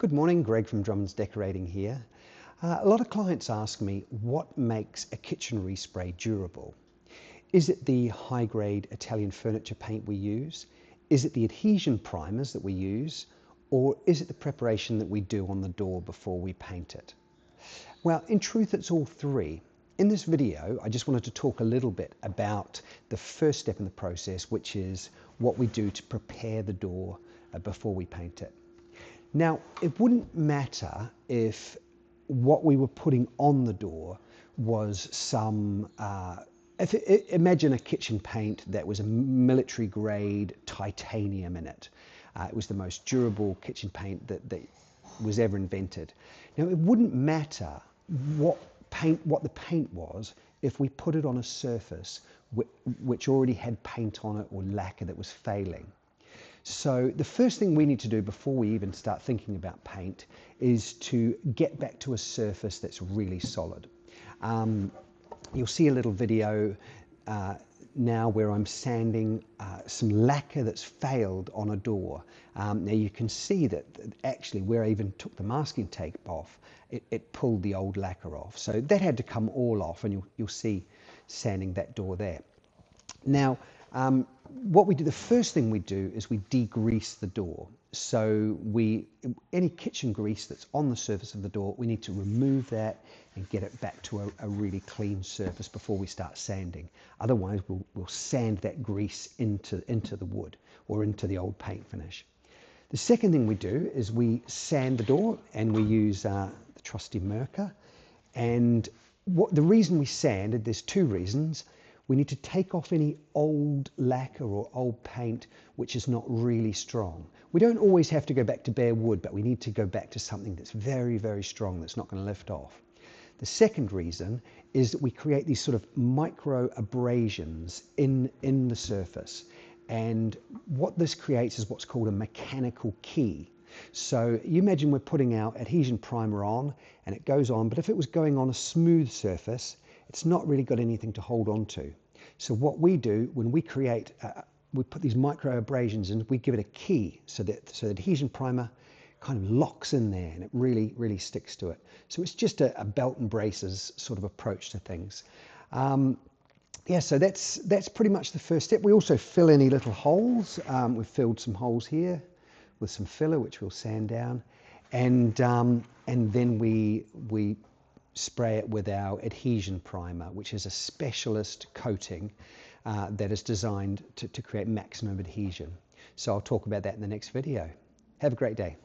Good morning, Greg from Drummonds Decorating here. A lot of clients ask me what makes a kitchen respray durable. Is it the high-grade Italian furniture paint we use? Is it the adhesion primers that we use? Or is it the preparation that we do on the door before we paint it? Well, in truth, it's all three. In this video, I just wanted to talk a little bit about the first step in the process, which is what we do to prepare the door before we paint it. Now, it wouldn't matter if what we were putting on the door was imagine a kitchen paint that was a military grade titanium in it. It was the most durable kitchen paint that was ever invented. Now, it wouldn't matter what the paint was if we put it on a surface which already had paint on it or lacquer that was failing. So the first thing we need to do before we even start thinking about paint is to get back to a surface that's really solid. You'll see a little video now where I'm sanding some lacquer that's failed on a door. Now you can see that actually where I even took the masking tape off, it pulled the old lacquer off. So that had to come all off, and you'll see sanding that door there. Now, what we do, the first thing we do is we degrease the door. So any kitchen grease that's on the surface of the door, we need to remove that and get it back to a really clean surface before we start sanding. Otherwise, we'll sand that grease into the wood or into the old paint finish. The second thing we do is we sand the door, and we use the trusty Mercer. And the reason we sand, there's two reasons. We need to take off any old lacquer or old paint which is not really strong. We don't always have to go back to bare wood, but we need to go back to something that's very, very strong, that's not going to lift off. The second reason is that we create these sort of micro abrasions in the surface. And what this creates is what's called a mechanical key. So you imagine we're putting our adhesion primer on, and it goes on, but if it was going on a smooth surface, it's not really got anything to hold on to. So what we do when we create, we put these micro abrasions in, we give it a key so the adhesion primer kind of locks in there, and it really, really sticks to it. So it's just a belt and braces sort of approach to things. Yeah, so that's pretty much the first step. We also fill any little holes. We've filled some holes here with some filler, which we'll sand down, and then we spray it with our adhesion primer, which is a specialist coating that is designed to create maximum adhesion. So I'll talk about that in the next video. Have a great day.